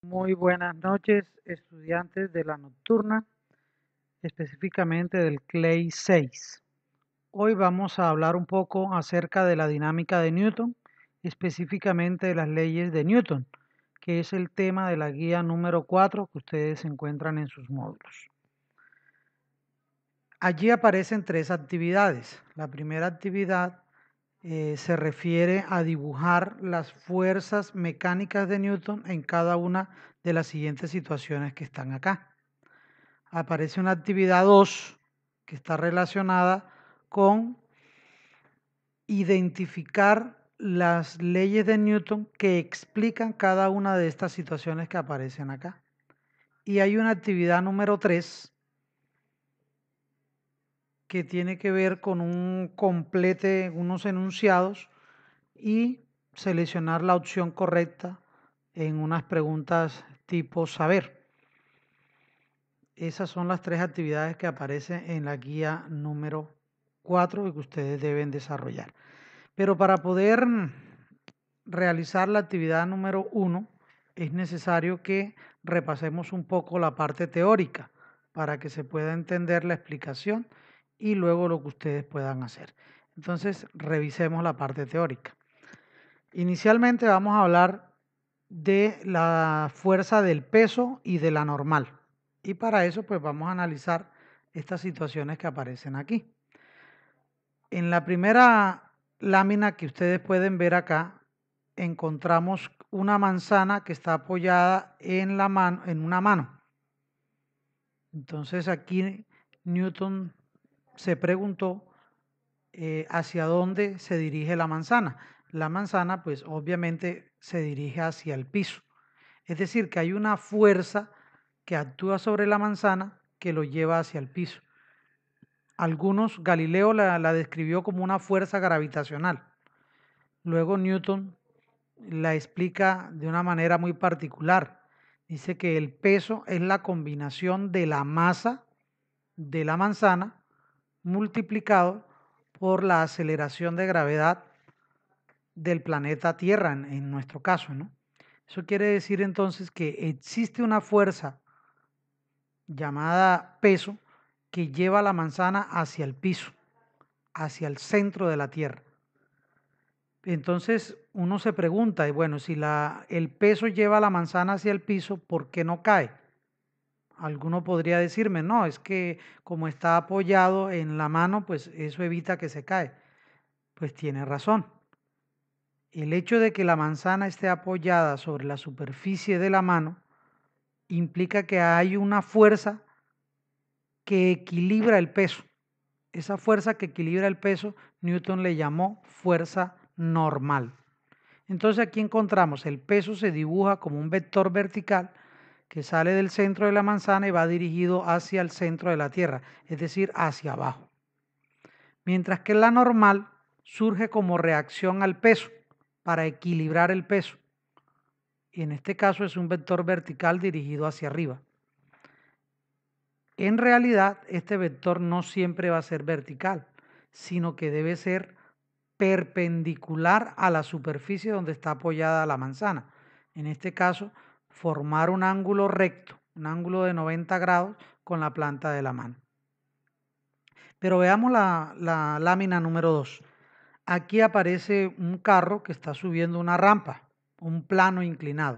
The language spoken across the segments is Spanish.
Muy buenas noches, estudiantes de la nocturna, específicamente del CLEI 6. Hoy vamos a hablar un poco acerca de la dinámica de Newton, específicamente de las leyes de Newton, que es el tema de la guía número 4 que ustedes encuentran en sus módulos. Allí aparecen tres actividades. La primera actividad se refiere a dibujar las fuerzas mecánicas de Newton en cada una de las siguientes situaciones que están acá. Aparece una actividad 2 que está relacionada con identificar las leyes de Newton que explican cada una de estas situaciones que aparecen acá. Y hay una actividad número 3 que tiene que ver con complete unos enunciados y seleccionar la opción correcta en unas preguntas tipo saber. Esas son las tres actividades que aparecen en la guía número 4 y que ustedes deben desarrollar. Pero para poder realizar la actividad número 1 es necesario que repasemos un poco la parte teórica para que se pueda entender la explicación y luego lo que ustedes puedan hacer. Entonces, revisemos la parte teórica. Inicialmente vamos a hablar de la fuerza del peso y de la normal. Y para eso pues vamos a analizar estas situaciones que aparecen aquí. En la primera lámina que ustedes pueden ver acá, encontramos una manzana que está apoyada en una mano. Entonces aquí Newton se preguntó hacia dónde se dirige la manzana. La manzana pues obviamente se dirige hacia el piso. Es decir, que hay una fuerza que actúa sobre la manzana que lo lleva hacia el piso. Galileo la describió como una fuerza gravitacional. Luego Newton la explica de una manera muy particular. Dice que el peso es la combinación de la masa de la manzana multiplicado por la aceleración de gravedad del planeta Tierra, en nuestro caso, ¿no? Eso quiere decir entonces que existe una fuerza llamada peso que lleva la manzana hacia el piso, hacia el centro de la Tierra. Entonces uno se pregunta, y bueno, si el peso lleva la manzana hacia el piso, ¿por qué no cae? Alguno podría decirme, no, es que como está apoyado en la mano, pues eso evita que se cae. Pues tiene razón. El hecho de que la manzana esté apoyada sobre la superficie de la mano implica que hay una fuerza que equilibra el peso. Esa fuerza que equilibra el peso, Newton le llamó fuerza normal. Entonces aquí encontramos el peso se dibuja como un vector vertical que sale del centro de la manzana y va dirigido hacia el centro de la Tierra, es decir, hacia abajo. Mientras que la normal surge como reacción al peso para equilibrar el peso. Y en este caso es un vector vertical dirigido hacia arriba. En realidad, este vector no siempre va a ser vertical, sino que debe ser perpendicular a la superficie donde está apoyada la manzana. En este caso, formar un ángulo recto, un ángulo de 90 grados con la planta de la mano. Pero veamos la lámina número 2. Aquí aparece un carro que está subiendo una rampa, un plano inclinado.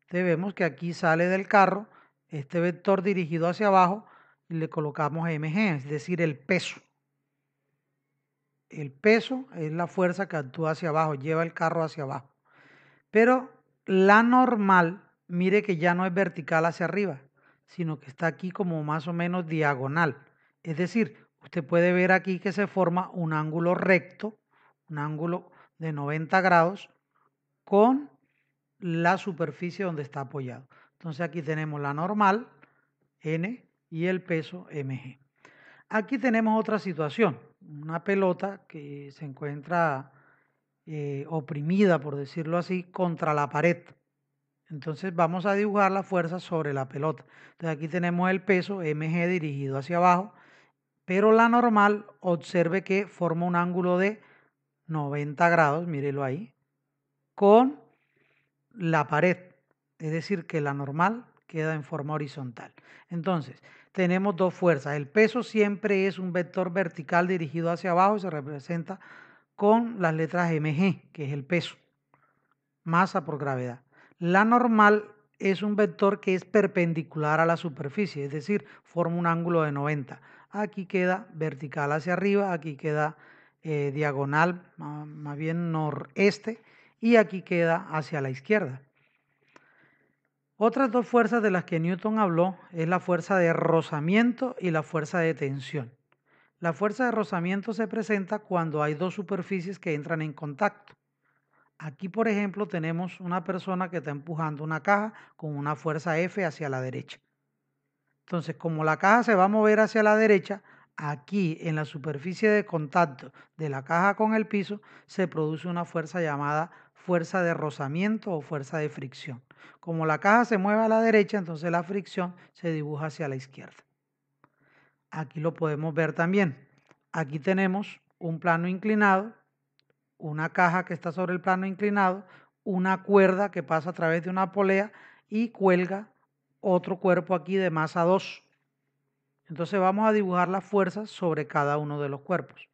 Entonces vemos que aquí sale del carro este vector dirigido hacia abajo y le colocamos mg, es decir, el peso. El peso es la fuerza que actúa hacia abajo, lleva el carro hacia abajo. Pero la normal, mire que ya no es vertical hacia arriba, sino que está aquí como más o menos diagonal. Es decir, usted puede ver aquí que se forma un ángulo recto, un ángulo de 90 grados con la superficie donde está apoyado. Entonces aquí tenemos la normal, N, y el peso, mg. Aquí tenemos otra situación, una pelota que se encuentra oprimida, por decirlo así, contra la pared. Entonces vamos a dibujar la fuerza sobre la pelota. Entonces aquí tenemos el peso mg dirigido hacia abajo, pero la normal, observe que forma un ángulo de 90 grados, mírelo ahí, con la pared. es decir, que la normal queda en forma horizontal. Entonces, tenemos dos fuerzas. El peso siempre es un vector vertical dirigido hacia abajo y se representa con las letras mg, que es el peso, masa por gravedad. La normal es un vector que es perpendicular a la superficie, es decir, forma un ángulo de 90. Aquí queda vertical hacia arriba, aquí queda diagonal, más bien noreste, y aquí queda hacia la izquierda. Otras dos fuerzas de las que Newton habló es la fuerza de rozamiento y la fuerza de tensión. La fuerza de rozamiento se presenta cuando hay dos superficies que entran en contacto. Aquí, por ejemplo, tenemos una persona que está empujando una caja con una fuerza F hacia la derecha. Entonces, como la caja se va a mover hacia la derecha, aquí en la superficie de contacto de la caja con el piso se produce una fuerza llamada fuerza de rozamiento o fuerza de fricción. Como la caja se mueve a la derecha, entonces la fricción se dibuja hacia la izquierda. Aquí lo podemos ver también. Aquí tenemos un plano inclinado, una caja que está sobre el plano inclinado, una cuerda que pasa a través de una polea y cuelga otro cuerpo aquí de masa 2. Entonces vamos a dibujar las fuerzas sobre cada uno de los cuerpos.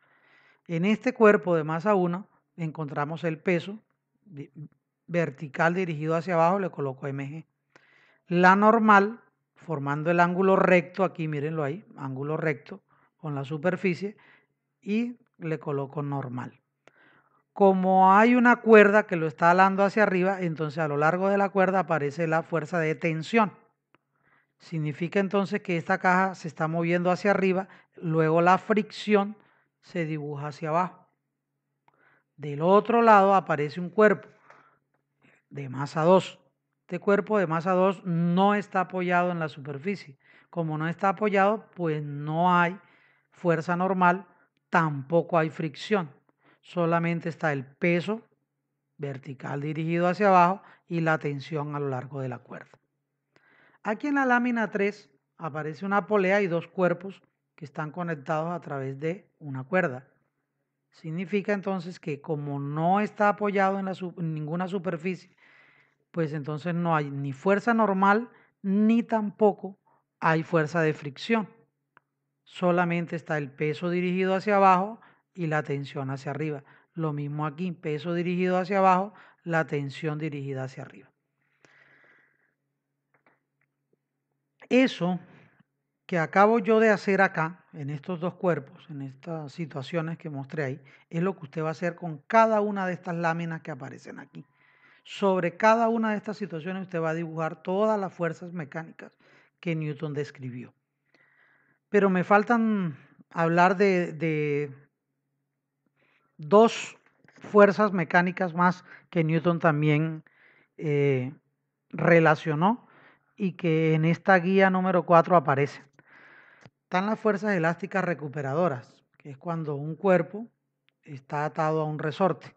En este cuerpo de masa 1 encontramos el peso vertical dirigido hacia abajo, le coloco mg. La normal, formando el ángulo recto, aquí mírenlo ahí, ángulo recto con la superficie, y le coloco normal. Como hay una cuerda que lo está alando hacia arriba, entonces a lo largo de la cuerda aparece la fuerza de tensión. Significa entonces que esta caja se está moviendo hacia arriba, luego la fricción se dibuja hacia abajo. Del otro lado aparece un cuerpo de masa 2. Este cuerpo de masa 2 no está apoyado en la superficie. Como no está apoyado, pues no hay fuerza normal, tampoco hay fricción. Solamente está el peso vertical dirigido hacia abajo y la tensión a lo largo de la cuerda. Aquí en la lámina 3 aparece una polea y dos cuerpos que están conectados a través de una cuerda. Significa entonces que como no está apoyado en ninguna superficie, pues entonces no hay ni fuerza normal ni tampoco hay fuerza de fricción. Solamente está el peso dirigido hacia abajo y la tensión hacia arriba. Lo mismo aquí, peso dirigido hacia abajo, la tensión dirigida hacia arriba. Eso que acabo yo de hacer acá, en estos dos cuerpos, en estas situaciones que mostré ahí, es lo que usted va a hacer con cada una de estas láminas que aparecen aquí. Sobre cada una de estas situaciones usted va a dibujar todas las fuerzas mecánicas que Newton describió. Pero me faltan hablar de dos fuerzas mecánicas más que Newton también eh, relacionó y que en esta guía número 4 aparecen. Están las fuerzas elásticas recuperadoras, que es cuando un cuerpo está atado a un resorte.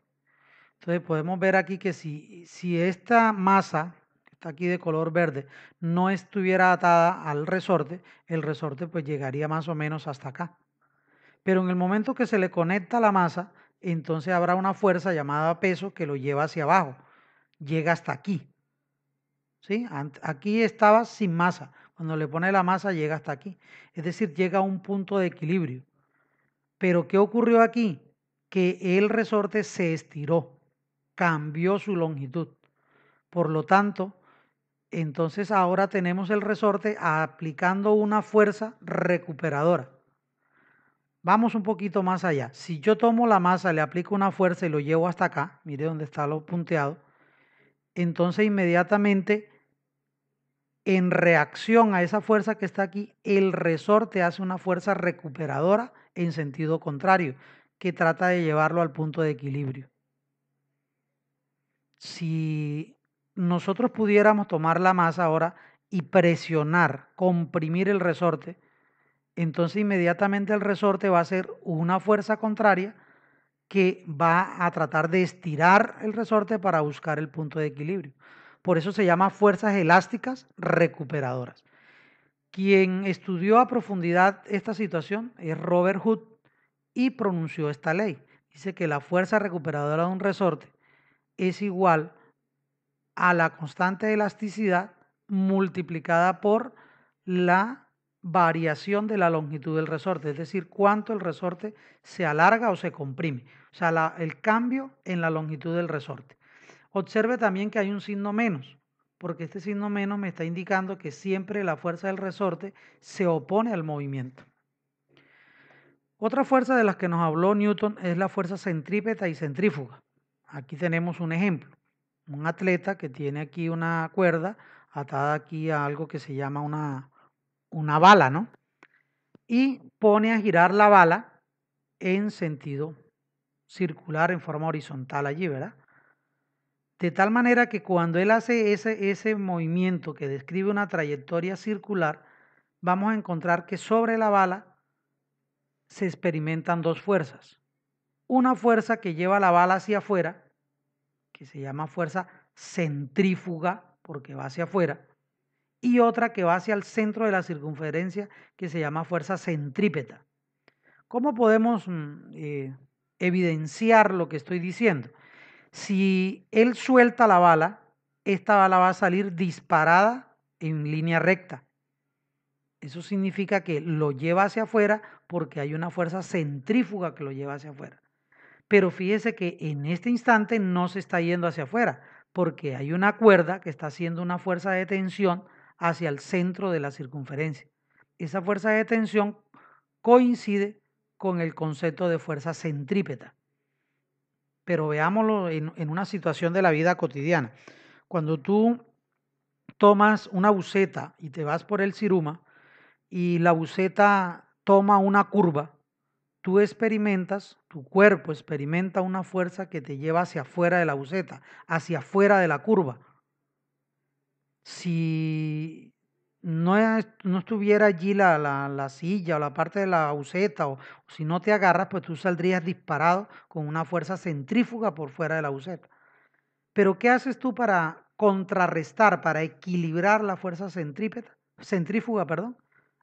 Entonces podemos ver aquí que si esta masa, que está aquí de color verde, no estuviera atada al resorte, el resorte pues llegaría más o menos hasta acá. Pero en el momento que se le conecta la masa, entonces habrá una fuerza llamada peso que lo lleva hacia abajo, llega hasta aquí. ¿Sí? Aquí estaba sin masa, cuando le pone la masa llega hasta aquí, es decir, llega a un punto de equilibrio. Pero ¿qué ocurrió aquí? Que el resorte se estiró, cambió su longitud. Por lo tanto, entonces ahora tenemos el resorte aplicando una fuerza recuperadora. Vamos un poquito más allá. Si yo tomo la masa, le aplico una fuerza y lo llevo hasta acá, mire dónde está lo punteado, entonces inmediatamente en reacción a esa fuerza que está aquí, el resorte hace una fuerza recuperadora en sentido contrario, que trata de llevarlo al punto de equilibrio. Si nosotros pudiéramos tomar la masa ahora y presionar, comprimir el resorte, entonces inmediatamente el resorte va a hacer una fuerza contraria que va a tratar de estirar el resorte para buscar el punto de equilibrio. Por eso se llama fuerzas elásticas recuperadoras. Quien estudió a profundidad esta situación es Robert Hood y pronunció esta ley. Dice que la fuerza recuperadora de un resorte es igual a la constante de elasticidad multiplicada por la variación de la longitud del resorte, es decir, cuánto el resorte se alarga o se comprime, o sea, el cambio en la longitud del resorte. Observe también que hay un signo menos, porque este signo menos me está indicando que siempre la fuerza del resorte se opone al movimiento. Otra fuerza de las que nos habló Newton es la fuerza centrípeta y centrífuga. Aquí tenemos un ejemplo. Un atleta que tiene aquí una cuerda atada aquí a algo que se llama una bala, ¿no? Y pone a girar la bala en sentido circular, en forma horizontal allí, ¿verdad? De tal manera que cuando él hace ese movimiento que describe una trayectoria circular, vamos a encontrar que sobre la bala se experimentan dos fuerzas. Una fuerza que lleva la bala hacia afuera, que se llama fuerza centrífuga, porque va hacia afuera, y otra que va hacia el centro de la circunferencia, que se llama fuerza centrípeta. ¿Cómo podemos evidenciar lo que estoy diciendo? Si él suelta la bala, esta bala va a salir disparada en línea recta. Eso significa que lo lleva hacia afuera porque hay una fuerza centrífuga que lo lleva hacia afuera. Pero fíjese que en este instante no se está yendo hacia afuera porque hay una cuerda que está haciendo una fuerza de tensión hacia el centro de la circunferencia. Esa fuerza de tensión coincide con el concepto de fuerza centrípeta. Pero veámoslo en una situación de la vida cotidiana. Cuando tú tomas una buceta y te vas por el Siruma y la buceta toma una curva, tú experimentas, tu cuerpo experimenta una fuerza que te lleva hacia afuera de la buceta, hacia afuera de la curva. Si no estuviera allí la silla o la parte de la buceta o si no te agarras, pues tú saldrías disparado con una fuerza centrífuga por fuera de la buceta. Pero ¿qué haces tú para contrarrestar, para equilibrar la fuerza centrífuga, perdón?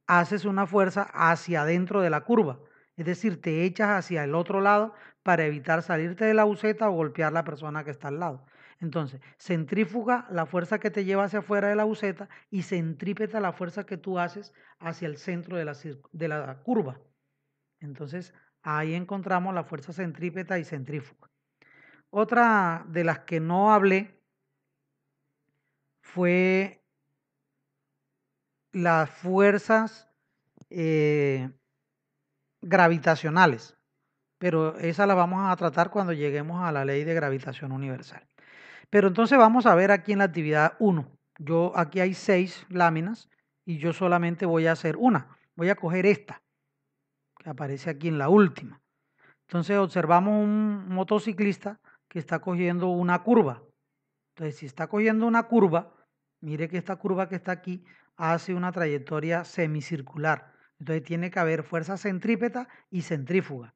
Haces una fuerza hacia adentro de la curva, es decir, te echas hacia el otro lado para evitar salirte de la buceta o golpear a la persona que está al lado. Entonces, centrífuga, la fuerza que te lleva hacia afuera de la buceta, y centrípeta, la fuerza que tú haces hacia el centro de la curva. Entonces, ahí encontramos la fuerza centrípeta y centrífuga. Otra de las que no hablé fue las fuerzas gravitacionales, pero esa la vamos a tratar cuando lleguemos a la ley de gravitación universal. Pero entonces vamos a ver aquí en la actividad 1. Aquí hay 6 láminas y yo solamente voy a hacer una. Voy a coger esta, que aparece aquí en la última. Entonces observamos un motociclista que está cogiendo una curva. Entonces, si está cogiendo una curva, mire que esta curva que está aquí hace una trayectoria semicircular. Entonces tiene que haber fuerza centrípeta y centrífuga,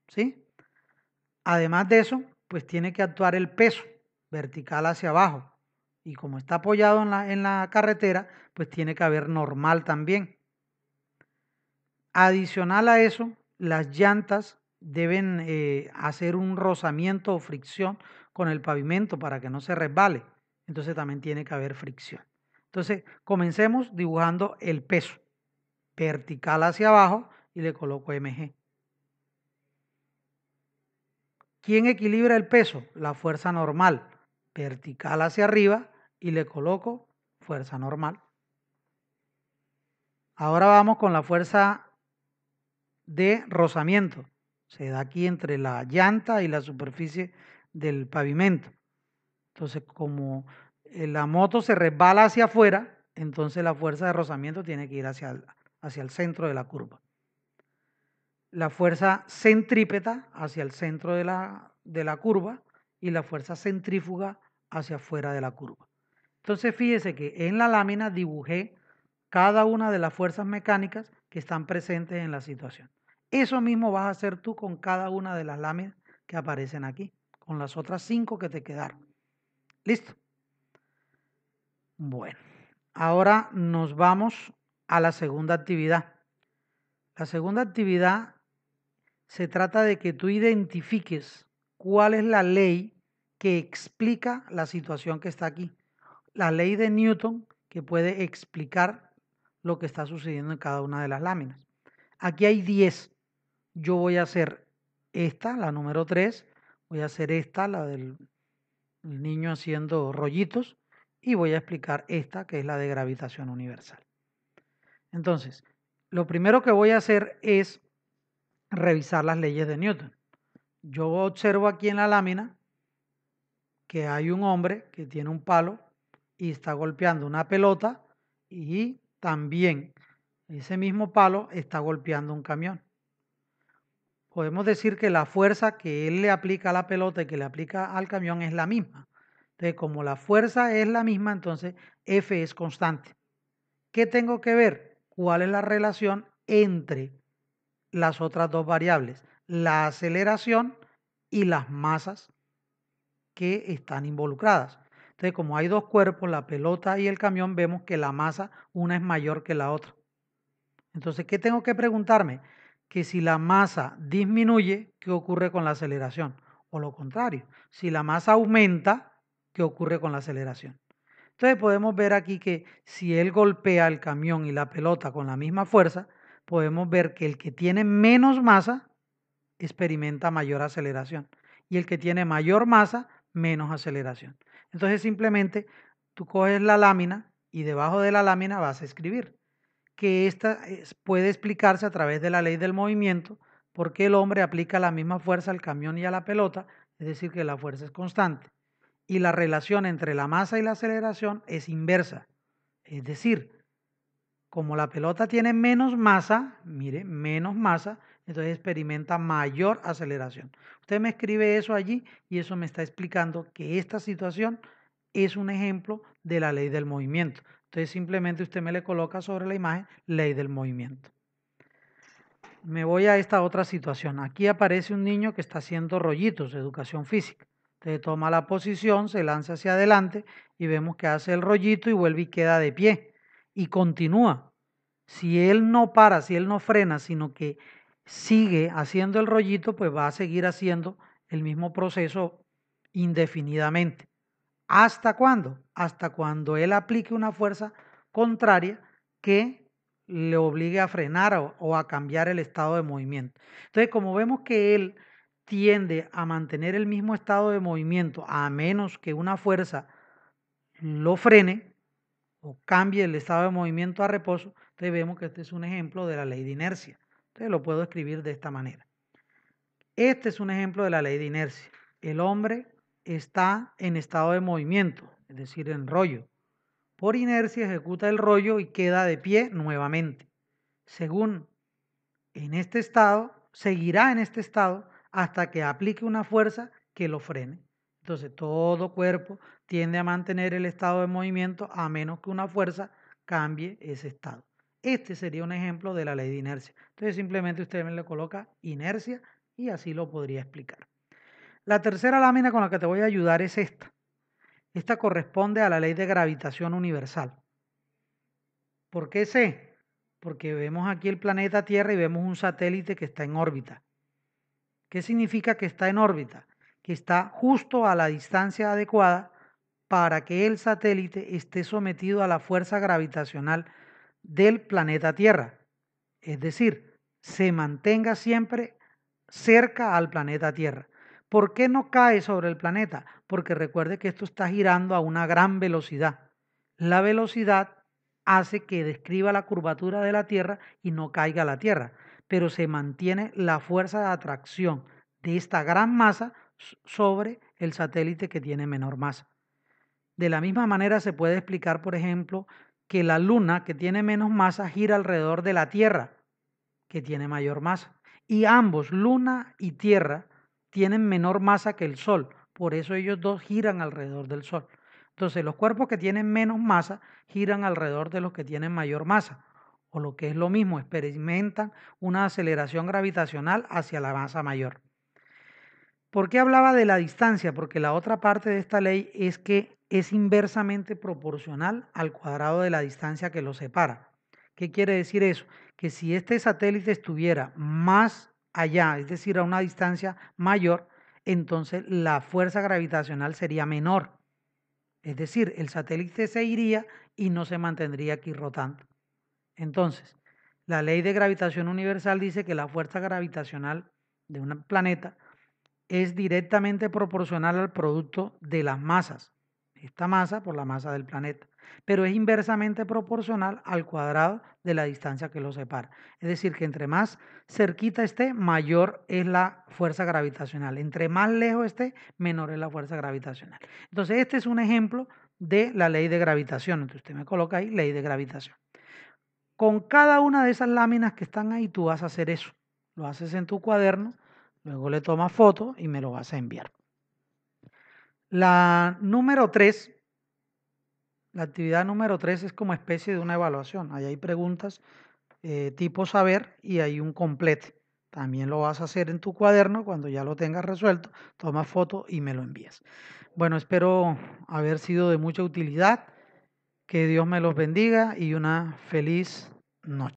¿sí? Además de eso, pues tiene que actuar el peso vertical hacia abajo. Y como está apoyado en la carretera, pues tiene que haber normal también. Adicional a eso, las llantas deben hacer un rozamiento o fricción con el pavimento para que no se resbale. Entonces también tiene que haber fricción. Entonces, comencemos dibujando el peso vertical hacia abajo y le coloco MG. ¿Quién equilibra el peso? La fuerza normal, vertical hacia arriba y le coloco fuerza normal. Ahora vamos con la fuerza de rozamiento. Se da aquí entre la llanta y la superficie del pavimento. Entonces, como la moto se resbala hacia afuera, entonces la fuerza de rozamiento tiene que ir hacia el centro de la curva. La fuerza centrípeta hacia el centro de la curva y la fuerza centrífuga hacia afuera de la curva. Entonces, fíjese que en la lámina dibujé cada una de las fuerzas mecánicas que están presentes en la situación. Eso mismo vas a hacer tú con cada una de las láminas que aparecen aquí, con las otras 5 que te quedaron. ¿Listo? Bueno, ahora nos vamos a la segunda actividad. La segunda actividad se trata de que tú identifiques cuál es la ley que explica la situación que está aquí. La ley de Newton que puede explicar lo que está sucediendo en cada una de las láminas. Aquí hay 10. Yo voy a hacer esta, la número 3. Voy a hacer esta, la del niño haciendo rollitos. Y voy a explicar esta, que es la de gravitación universal. Entonces, lo primero que voy a hacer es revisar las leyes de Newton. Yo observo aquí en la lámina que hay un hombre que tiene un palo y está golpeando una pelota y también ese mismo palo está golpeando un camión. Podemos decir que la fuerza que él le aplica a la pelota y que le aplica al camión es la misma. Entonces, como la fuerza es la misma, entonces F es constante. ¿Qué tengo que ver? ¿Cuál es la relación entre las otras dos variables? La aceleración y las masas que están involucradas. Entonces, como hay dos cuerpos, la pelota y el camión, vemos que la masa una es mayor que la otra. Entonces, ¿qué tengo que preguntarme? Que si la masa disminuye, ¿qué ocurre con la aceleración? O lo contrario, si la masa aumenta, ¿qué ocurre con la aceleración? Entonces podemos ver aquí que si él golpea el camión y la pelota con la misma fuerza, podemos ver que el que tiene menos masa experimenta mayor aceleración y el que tiene mayor masa, menos aceleración. Entonces simplemente tú coges la lámina y debajo de la lámina vas a escribir que esta puede explicarse a través de la ley del movimiento, porque el hombre aplica la misma fuerza al camión y a la pelota, es decir, que la fuerza es constante. Y la relación entre la masa y la aceleración es inversa. Es decir, como la pelota tiene menos masa, mire, menos masa, entonces experimenta mayor aceleración. Usted me escribe eso allí y eso me está explicando que esta situación es un ejemplo de la ley del movimiento. Entonces simplemente usted me le coloca sobre la imagen ley del movimiento. Me voy a esta otra situación. Aquí aparece un niño que está haciendo rollitos de educación física. Entonces toma la posición, se lanza hacia adelante y vemos que hace el rollito y vuelve y queda de pie. Y continúa. Si él no para, si él no frena, sino que sigue haciendo el rollito, pues va a seguir haciendo el mismo proceso indefinidamente. ¿Hasta cuándo? Hasta cuando él aplique una fuerza contraria que le obligue a frenar o a cambiar el estado de movimiento. Entonces, como vemos que él tiende a mantener el mismo estado de movimiento a menos que una fuerza lo frene o cambie el estado de movimiento a reposo, entonces vemos que este es un ejemplo de la ley de inercia. Entonces lo puedo escribir de esta manera. Este es un ejemplo de la ley de inercia. El hombre está en estado de movimiento, es decir, en rollo. Por inercia ejecuta el rollo y queda de pie nuevamente. Según en este estado, seguirá en este estado hasta que aplique una fuerza que lo frene. Entonces, todo cuerpo tiende a mantener el estado de movimiento a menos que una fuerza cambie ese estado. Este sería un ejemplo de la ley de inercia. Entonces, simplemente usted le coloca inercia y así lo podría explicar. La tercera lámina con la que te voy a ayudar es esta. Esta corresponde a la ley de gravitación universal. ¿Por qué sé? Porque vemos aquí el planeta Tierra y vemos un satélite que está en órbita. ¿Qué significa que está en órbita? Que está justo a la distancia adecuada para que el satélite esté sometido a la fuerza gravitacional del planeta Tierra. Es decir, se mantenga siempre cerca al planeta Tierra. ¿Por qué no cae sobre el planeta? Porque recuerde que esto está girando a una gran velocidad. La velocidad hace que describa la curvatura de la Tierra y no caiga a la Tierra, pero se mantiene la fuerza de atracción de esta gran masa sobre el satélite que tiene menor masa. De la misma manera se puede explicar, por ejemplo, que la Luna, que tiene menos masa, gira alrededor de la Tierra, que tiene mayor masa. Y ambos, Luna y Tierra, tienen menor masa que el Sol. Por eso ellos dos giran alrededor del Sol. Entonces, los cuerpos que tienen menos masa giran alrededor de los que tienen mayor masa. O lo que es lo mismo, experimentan una aceleración gravitacional hacia la masa mayor. ¿Por qué hablaba de la distancia? Porque la otra parte de esta ley es que es inversamente proporcional al cuadrado de la distancia que lo separa. ¿Qué quiere decir eso? Que si este satélite estuviera más allá, es decir, a una distancia mayor, entonces la fuerza gravitacional sería menor. Es decir, el satélite se iría y no se mantendría aquí rotando. Entonces, la ley de gravitación universal dice que la fuerza gravitacional de un planeta es directamente proporcional al producto de las masas, esta masa por la masa del planeta, pero es inversamente proporcional al cuadrado de la distancia que lo separa. Es decir, que entre más cerquita esté, mayor es la fuerza gravitacional. Entre más lejos esté, menor es la fuerza gravitacional. Entonces, este es un ejemplo de la ley de gravitación. Entonces, usted me coloca ahí ley de gravitación. Con cada una de esas láminas que están ahí, tú vas a hacer eso. Lo haces en tu cuaderno, luego le tomas foto y me lo vas a enviar. La número 3, la actividad número 3 es como especie de una evaluación. Ahí hay preguntas tipo saber y hay un complete. También lo vas a hacer en tu cuaderno cuando ya lo tengas resuelto, tomas foto y me lo envías. Bueno, espero haber sido de mucha utilidad. Que Dios me los bendiga y una feliz noche.